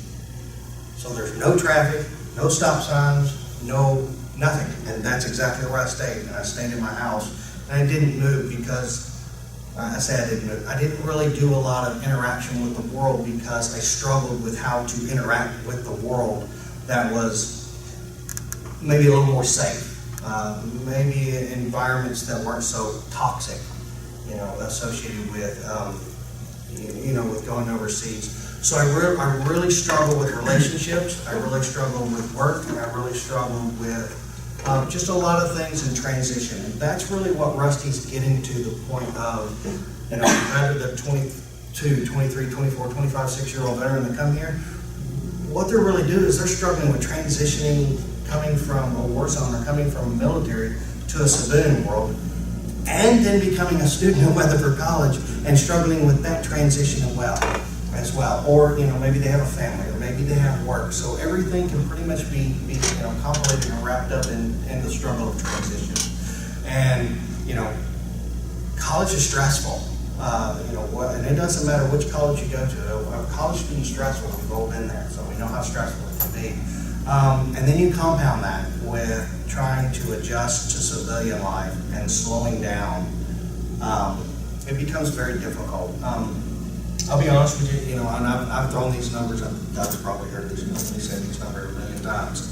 So there's no traffic, no stop signs, nothing. And that's exactly where I stayed. And I stayed in my house. And I didn't move because, I say I didn't move. I didn't really do a lot of interaction with the world because I struggled with how to interact with the world that was maybe a little more safe. Maybe environments that weren't so toxic, associated with, with going overseas. So I really struggle with relationships. I really struggle with work. And I really struggle with just a lot of things in transition. And that's really what Rusty's getting to, the point of, rather the 22, 23, 24, 25, 6-year-old veteran that come here, what they're really doing is they're struggling with transitioning, coming from a war zone or coming from a military to a civilian world, and then becoming a student at Weatherford College and struggling with that transition as well. Or, maybe they have a family, or maybe they have work. So everything can pretty much be compilated and wrapped up in the struggle of transition. And, college is stressful. And it doesn't matter which college you go to. A college student is stressful. We've all been there, so we know how stressful it can be. And then you compound that with trying to adjust to civilian life and slowing down. It becomes very difficult. I'll be honest with you, and I've thrown these numbers, I've probably heard these numbers, we said these numbers a million times.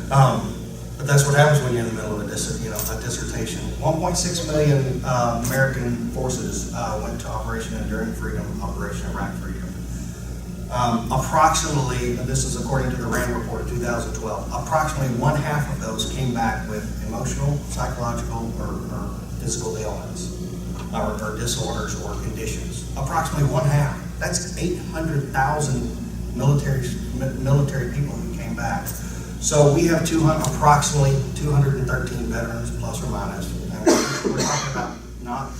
But that's what happens when you're in the middle of a dissertation. 1.6 million American forces went to Operation Enduring Freedom, Operation Iraq Freedom. Approximately, this is according to the RAND report of 2012, approximately 1/2 of those came back with emotional, psychological, or physical ailments, or disorders or conditions. Approximately 1/2. That's 800,000 military people who came back. So we have approximately 213 veterans, plus or minus. And we're talking about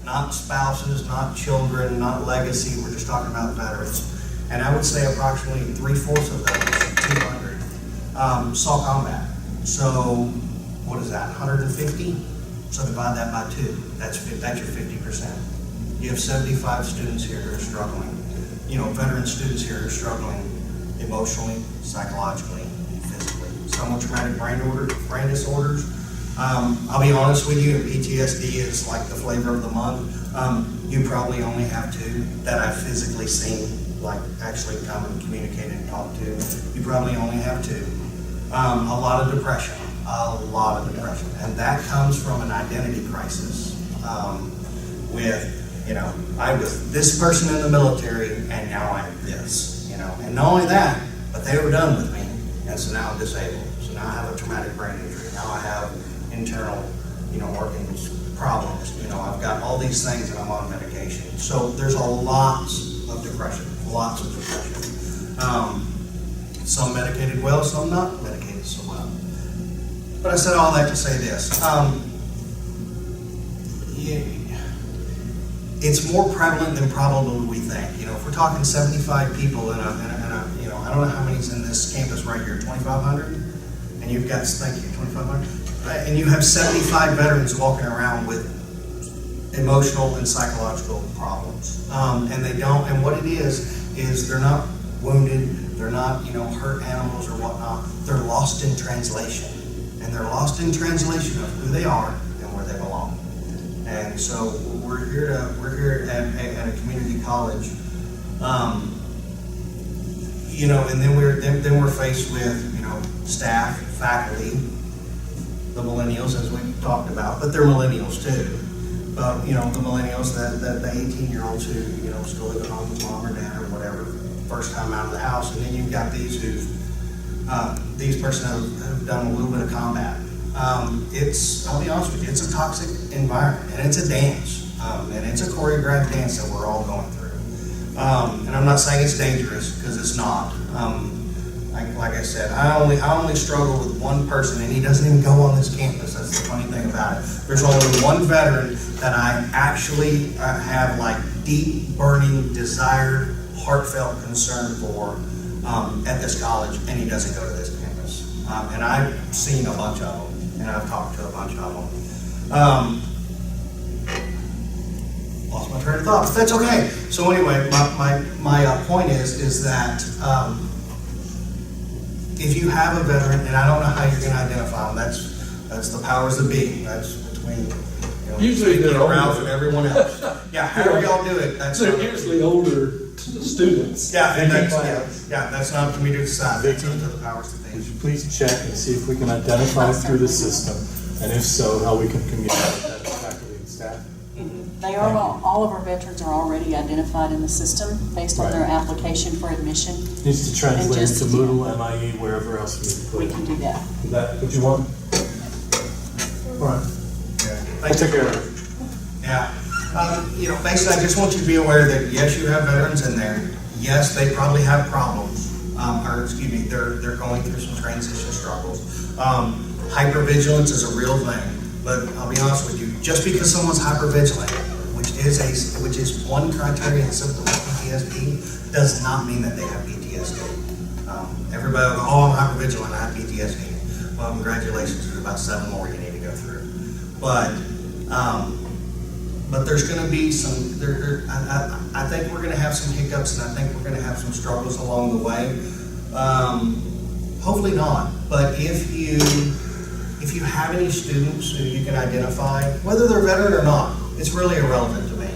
not spouses, not children, not legacy. We're just talking about veterans. And I would say approximately 3/4 of those, 200, saw combat. So what is that, 150? So divide that by 2. That's your 50%. You have 75 students here who are struggling. Veteran students here who are struggling emotionally, psychologically, and physically. Some with traumatic brain disorders. I'll be honest with you, PTSD is like the flavor of the month. You probably only have 2 that I've physically seen, like actually come and communicate and talk to. You probably only have 2. A lot of depression. And that comes from an identity crisis. I was this person in the military, and now I'm this, And not only that, but they were done with me, and so now I'm disabled. So now I have a traumatic brain injury. Now I have internal, organs problems. I've got all these things, and I'm on medication. So there's lots of depression. Some medicated well, some not medicated so well. But I said all that to say this. It's more prevalent than probably we think. If we're talking 75 people in a I don't know how many's in this campus right here, 2,500? And you've got, thank you, 2,500? And you have 75 veterans walking around with emotional and psychological problems. And what it is they're not wounded, they're not, hurt animals or whatnot. They're lost in translation. And they're lost in translation of who they are and where they belong. And so we're here at a community college, and then we're faced with, staff, faculty, the millennials, as we talked about, but they're millennials too. But, the millennials, the 18-year-olds who, still live at home with mom or dad or whatever, first time out of the house. And then you've got these person who've done a little bit of combat. I'll be honest with you, it's a toxic environment, and it's a dance, and it's a choreographed dance that we're all going through. And I'm not saying it's dangerous, because it's not. Like I said, I only struggle with one person, and he doesn't even go on this campus. That's the funny thing about it. There's only one veteran that I actually have deep, burning, desired, heartfelt concern for at this college, and he doesn't go to this campus. And I've seen a bunch of them, and I've talked to a bunch of them. Lost my train of thought, but that's okay. So anyway, my point is that if you have a veteran, and I don't know how you're going to identify them, that's the powers that be. That's between usually they're Ralph older and everyone else. Yeah, however y'all do it. They're usually older students. Yeah, and in that's, class. that's not for me to decide, that's up to the powers that Would be. you please check and see if we can identify through the system, and if so, how we can communicate that to faculty and staff? They are, all of our veterans are already identified in the system based on their application for admission. Needs to translate just- into Moodle, MIE, wherever else we need to put We it. can do that. Is that what you want? All right, I'll take care of it. Yeah, basically, I just want you to be aware that, yes, you have veterans in there. Yes, they probably have problems, they're going through some transition struggles. Hypervigilance is a real thing, but I'll be honest with you, just because someone's hypervigilant, which is one criterion symptom of PTSD, does not mean that they have PTSD. Everybody, I'm hypervigilant, I have PTSD. Well, congratulations, there's about 7 more you need to go through. But there's going to be some. I think we're going to have some hiccups, and I think we're going to have some struggles along the way. Hopefully not. But if you have any students who you can identify, whether they're veteran or not, it's really irrelevant to me.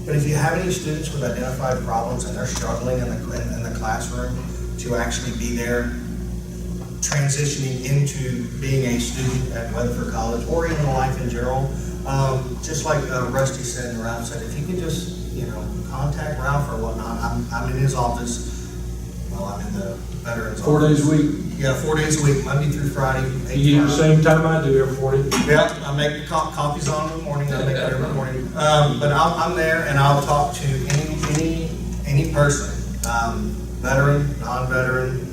But if you have any students with identified problems and they're struggling in the classroom to actually be there, transitioning into being a student at Weatherford College or even life in general. Just like Rusty said and Ralph said, if you could just, contact Ralph or whatnot. I'm in his office. Well, I'm in the veterans office. 4 days a week. Yeah, 4 days a week, Monday through Friday. 8 You to do the 5. same time I do every morning. Yeah, I make coffees on in the morning. I make it every morning. But I'm there, and I'll talk to any person, veteran, non-veteran,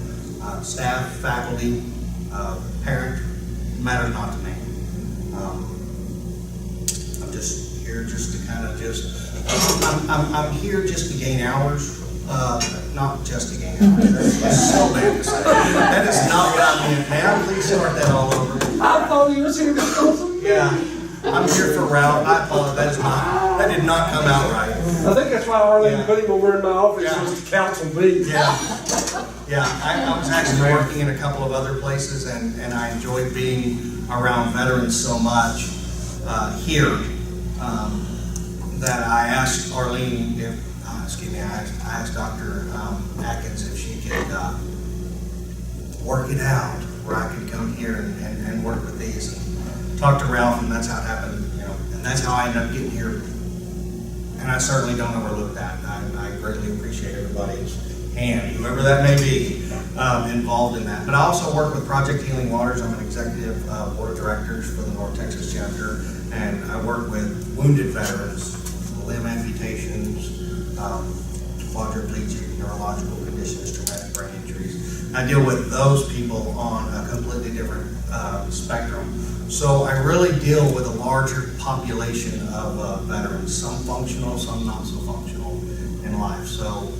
staff, faculty, parent. Matters not to me. I'm just here just to kind of I'm here just to gain hours. Not just to gain hours. That's so bad to say. That is not what I meant. May I please start that all over? I thought he was here because of me. Yeah, I'm here for Ralph. I apologize. That did not come out right. I think that's why Arlene put him over in my office, Yeah. was to counsel me. Yeah, I was actually working in a couple of other places, and I enjoyed being around veterans so much here that I asked Arlene I asked Dr. Atkins if she could work it out where I could come here and work with these and talk to Ralph, and that's how it happened, and that's how I ended up getting here. And I certainly don't overlook that. I greatly appreciate everybody's hand, whoever that may be, involved in that. But I also work with Project Healing Waters. I'm an executive board of directors for the North Texas chapter, and I work with wounded veterans, limb amputations, quadriplegic, neurological conditions, traumatic brain injuries. I deal with those people on a completely different spectrum. So I really deal with a larger population of veterans, some functional, some not so functional in life. So,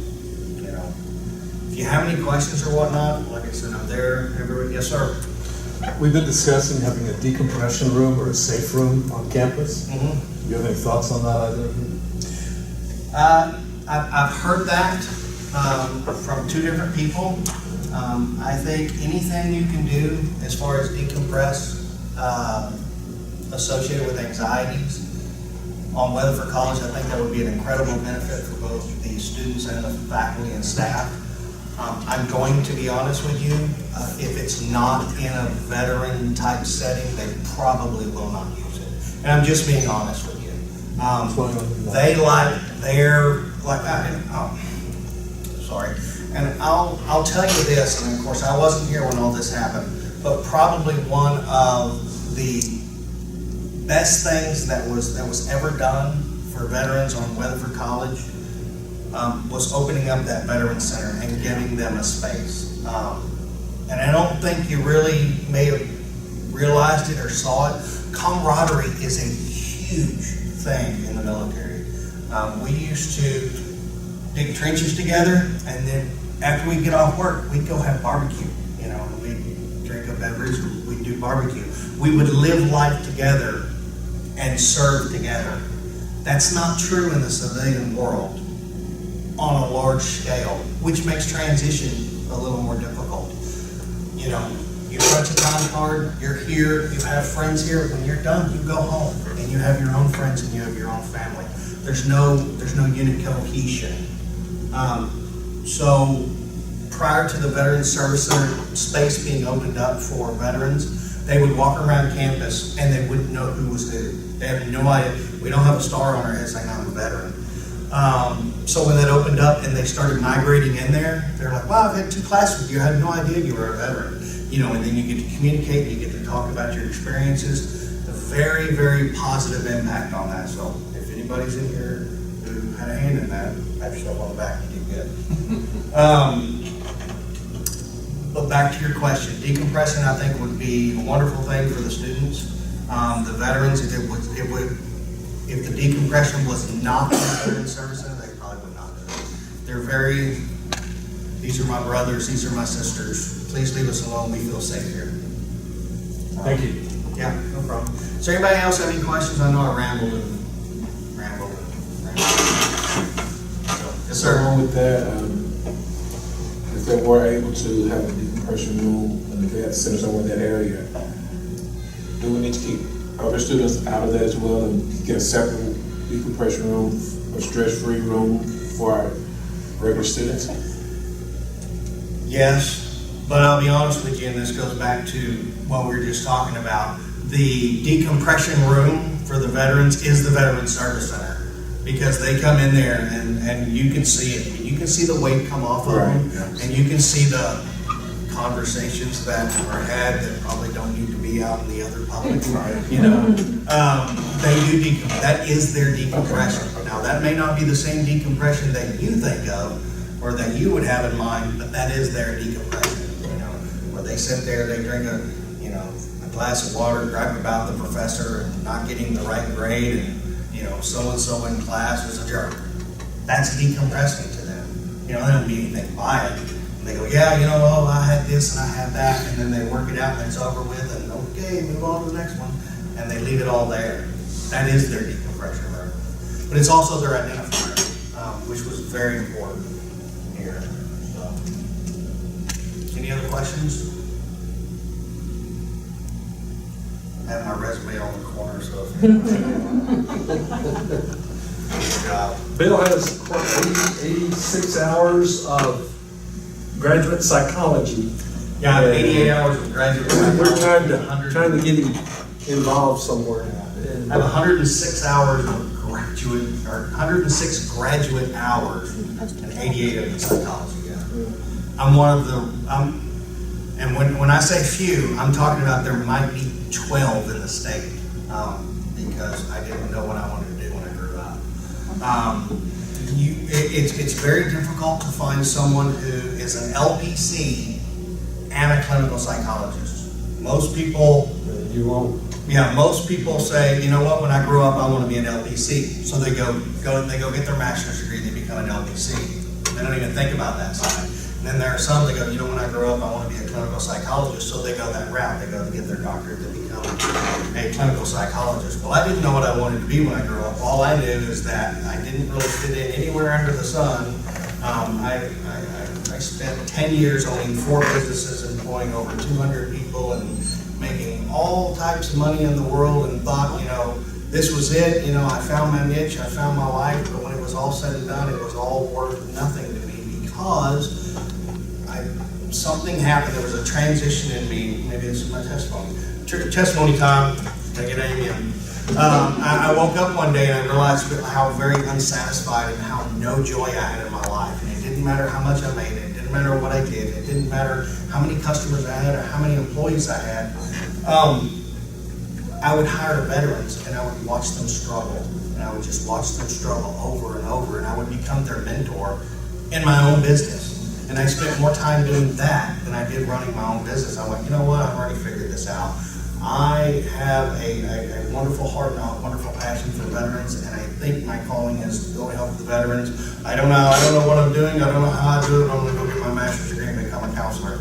if you have any questions or whatnot, like I said, I'm there. Everybody, yes, sir. We've been discussing having a decompression room or a safe room on campus. Mm-hmm. Do you have any thoughts on that either? I've heard that from 2 different people. I think anything you can do as far as decompress associated with anxieties on Weatherford College, I think that would be an incredible benefit for both the students and the faculty and staff. I'm going to be honest with you, if it's not in a veteran type setting, they probably will not use it. And I'm just being honest with you. They sorry. And I'll tell you this, and of course I wasn't here when all this happened, but probably one of the best things that was ever done for veterans on Weatherford College was opening up that Veteran Center and giving them a space. And I don't think you really may have realized it or saw it. Camaraderie is a huge thing in the military. We used to dig trenches together, and then after we get off work, we'd go have barbecue, and we'd drink a beverage, we'd do barbecue. We would live life together and serve together. That's not true in the civilian world on a large scale, which makes transition a little more difficult. You punch a time card, you're here, you have friends here. When you're done, you go home and you have your own friends and you have your own family. There's no unit cohesion. So prior to the Veterans Service Center space being opened up for veterans, they would walk around campus and they wouldn't know who was who. They have no idea. We don't have a star on our head saying I'm a veteran. So when that opened up and they started migrating in there, they're like, wow, I've had 2 classes with you. I had no idea you were a veteran. You know, and then you get to communicate, you get to talk about your experiences. A very, very positive impact on that. So if anybody's in here who had a hand in that, pat yourself on the back, you did good. But back to your question, decompressing I think would be a wonderful thing for the students. The veterans, if the decompression was not in the Veterans Service Center, they probably would not do it. These are my brothers, these are my sisters. Please leave us alone, we feel safe here. Thank you. Yeah, no problem. Is there anybody else have any questions? I know I rambled. Yes, sir. Along with that, if they were able to have a decompression room and if they had a center somewhere in that area, do we need to keep other students out of that as well and get a separate decompression room, a stress-free room for our regular students? Yes, but I'll be honest with you, and this goes back to what we were just talking about. The decompression room for the veterans is the Veterans Service Center because they come in there and you can see it. You can see the weight come off of them, and you can see the conversations that are had that probably don't need to be out in the other public. You know, they do that is their decompression. Now that may not be the same decompression that you think of or that you would have in mind, but that is their decompression. You know, where they sit there, they drink a glass of water, gripe about the professor and not getting the right grade, and so and so in class is a jerk. That's decompressing to them. You know, they don't mean anything by it. And they go, yeah, oh, I had this and I had that, and then they work it out and it's over with, and okay, move on to the next one, and they leave it all there. That is their decompression room. But it's also their identifier, which was very important here. So, any other questions? I have my resume on the corner, so good job. Bill has 86 hours of graduate psychology. Yeah, I have 88 hours of graduate psychology. We're trying to get him involved somewhere. I have 106 hours of graduate, or 106 graduate hours, and 88 of it psychology. Yeah. I'm one of the. And when I say few, I'm talking about there might be 12 in the state because I didn't know what I wanted to do when I grew up. It's very difficult to find someone who is an LPC and a clinical psychologist. Most people, most people say, you know what? When I grow up, I want to be an LPC. So they go get their master's degree, they become an LPC. They don't even think about that side. And then there are some that go, when I grow up, I want to be a clinical psychologist. So they go that route. They go to get their doctorate to become a clinical psychologist. Well, I didn't know what I wanted to be when I grew up. All I knew is that I didn't really fit in anywhere under the sun. I spent 10 years owning 4 businesses, employing over 200 people, and making all types of money in the world, and thought, this was it. I found my niche, I found my life. But when it was all said and done, it was all worth nothing to me because something happened. There was a transition in me. Maybe this is my testimony. Testimony time. Take it, amen. I woke up one day and I realized how very unsatisfied and how no joy I had in my life. And it didn't matter how much I made. It didn't matter what I did. It didn't matter how many customers I had or how many employees I had. I would hire veterans and I would watch them struggle. And I would just watch them struggle over and over. And I would become their mentor in my own business. And I spent more time doing that than I did running my own business. I went, you know what, I've already figured this out. I have a wonderful heart and a wonderful passion for veterans, and I think my calling is to go help the veterans. I don't know what I'm doing, I don't know how I do it, but I'm gonna go get my master's degree and become a counselor.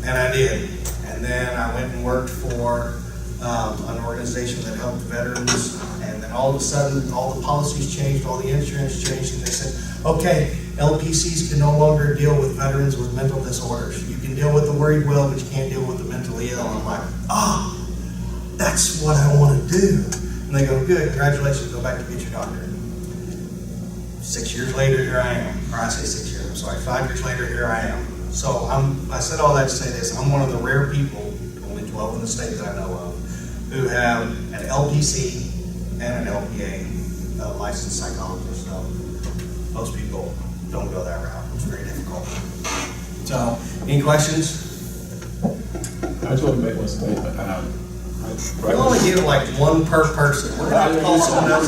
And I did. And then I went and worked for an organization that helped veterans, and then all of a sudden, all the policies changed, all the insurance changed, and they said, okay, LPCs can no longer deal with veterans with mental disorders. You can deal with the worried well, but you can't deal with the mental to Leo, and I'm like, that's what I want to do. And they go, good, congratulations, go back to get your doctorate. 6 years later, here I am. Or I say 6 years, I'm sorry, 5 years later, here I am. So I said all that to say this, I'm one of the rare people, only 12 in the state that I know of, who have an LPC and an LPA, licensed psychologist. So most people don't go that route. It's very difficult. So, any questions? I just want to make one statement. We only give like one per person. We're going to call someone else.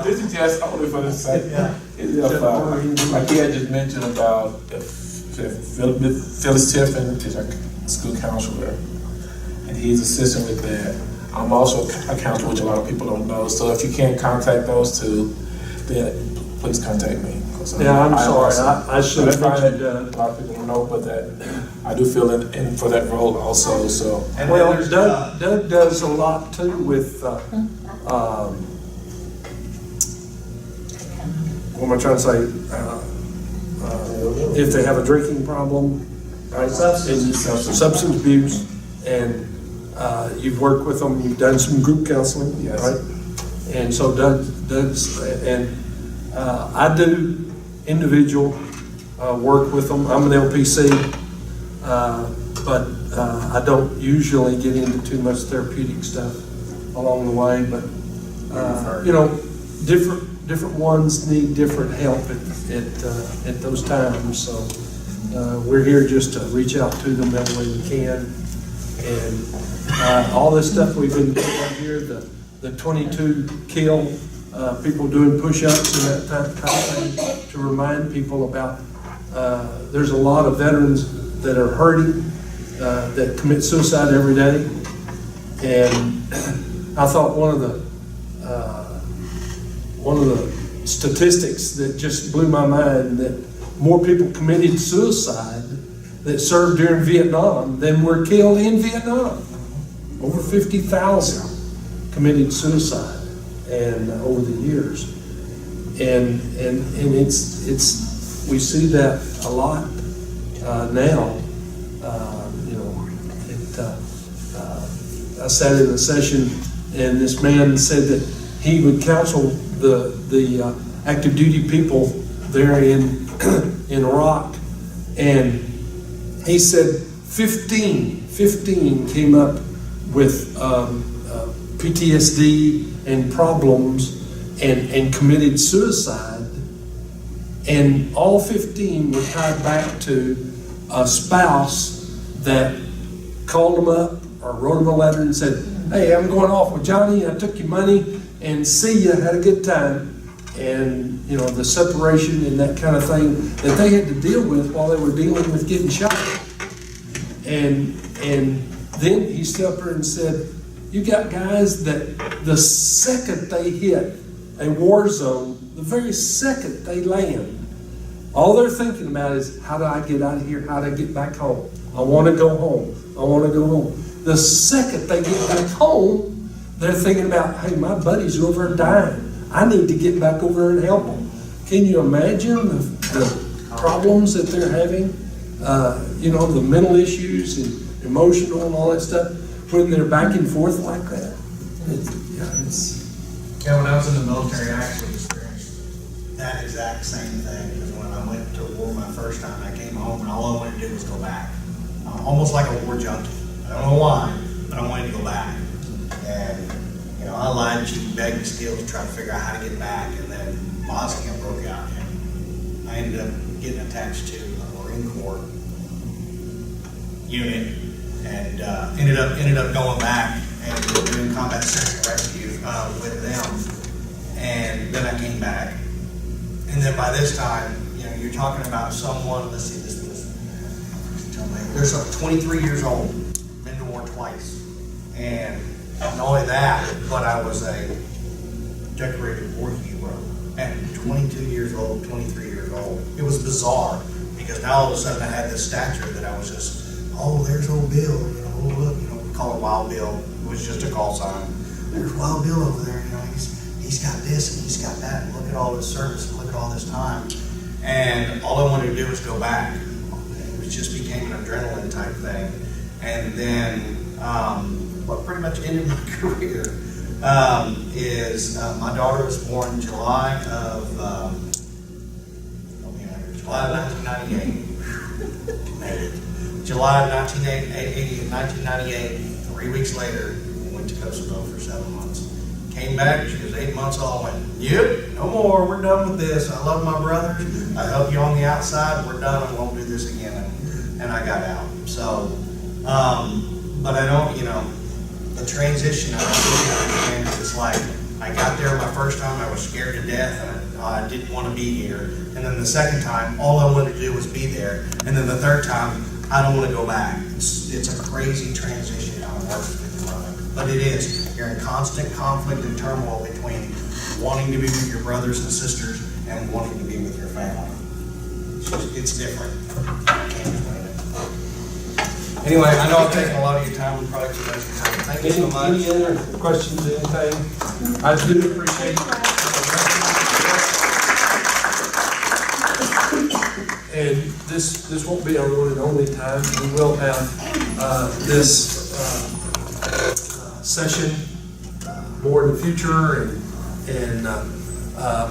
This is just only for the sake. Yeah. Like he had just mentioned about Phyllis Tiffin is our school counselor, and he's assisting with that. I'm also a counselor, which a lot of people don't know. So if you can't contact those two, then please contact me. Yeah, I'm sorry. I should have mentioned a lot of people don't know, but that I do feel in for that role also. So well, Doug does a lot too with. What am I trying to say? If they have a drinking problem, right? Substance abuse, and you've worked with them, you've done some group counseling, yes. Right? And so Doug's, and I do individual work with them. I'm an LPC, but I don't usually get into too much therapeutic stuff along the way. But you know, different ones need different help at those times. So we're here just to reach out to them every way we can. And all this stuff we've been doing out here, the 22 kill, people doing push-ups and that type of thing, to remind people about there's a lot of veterans that are hurting, that commit suicide every day. And I thought one of the statistics that just blew my mind, that more people committed suicide that served during Vietnam than were killed in Vietnam. Over 50,000 committed suicide, and over the years, and it's we see that a lot now. You know, I sat in a session, and this man said that he would counsel the active duty people there in Iraq, and he said 15 came up with PTSD and problems and committed suicide, and all 15 were tied back to a spouse that called them up or wrote them a letter and said, hey, I'm going off with Johnny, I took your money, and see ya, had a good time. And, you know, the separation and that kind of thing that they had to deal with while they were dealing with getting shot. And then he stood up there and said, you got guys that the second they hit a war zone, the very second they land, all they're thinking about is, how do I get out of here? How do I get back home? I want to go home. I want to go home. The second they get back home, they're thinking about, hey, my buddies are over dying. I need to get back over and help them. Can you imagine the problems that they're having? You know, the mental issues and emotional and all that stuff when they're back and forth like that. Yeah, when I was in the military, I actually experienced that exact same thing. Because when I went to war my first time, I came home and all I wanted to do was go back. Almost like a war junkie. I don't know why, but I wanted to go back. And you know, I lied, cheated, begged, and steal to try to figure out how to get back. And then Bosnia broke out, and I ended up getting attached to a Marine Corps unit, and ended up going back and doing combat search and rescue with them. And then I came back, and then by this time, you know, you're talking about someone. Let's see, this was there's 23 years old, been to war twice, and not only that, but I was a decorated war hero at 22 years old, 23 years old. It was bizarre because now all of a sudden I had this stature that I was just, oh, there's old Bill, you know, oh, look, you know, we call it Wild Bill. It was just a call sign. There's Wild Bill over there, you know, he's got this and he's got that, and look at all this service and look at all this time. And all I wanted to do was go back. It just became an adrenaline type thing. And then, what pretty much ended my career, is my daughter was born July of 1998. July of 1998, 3 weeks later, went to Kosovo for 7 months. Came back, she was 8 months old, went, yep, no more, we're done with this. I love my brothers, I help you on the outside, we're done, I won't do this again. And I got out. So, but I don't, the transition, I don't really understand. It's like, I got there my first time, I was scared to death, and I didn't want to be here. And then the second time, all I wanted to do was be there. And then the third time, I don't want to go back. It's a crazy transition how it works with your brother. But it is. You're in constant conflict and turmoil between wanting to be with your brothers and sisters and wanting to be with your family. It's different. I can't explain it. Anyway, I know I've taken a lot of your time and probably too much of your time. Thank you so much. Any other questions, anything? I do appreciate it. And this won't be our one and only time. We will have this session more in the future,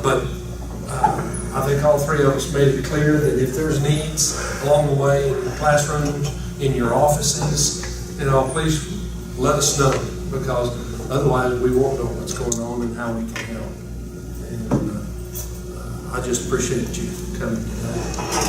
but I think all three of us made it clear that if there's needs along the way in the classrooms, in your offices, please let us know, because otherwise we won't know what's going on and how we can help. And I just appreciate you coming today.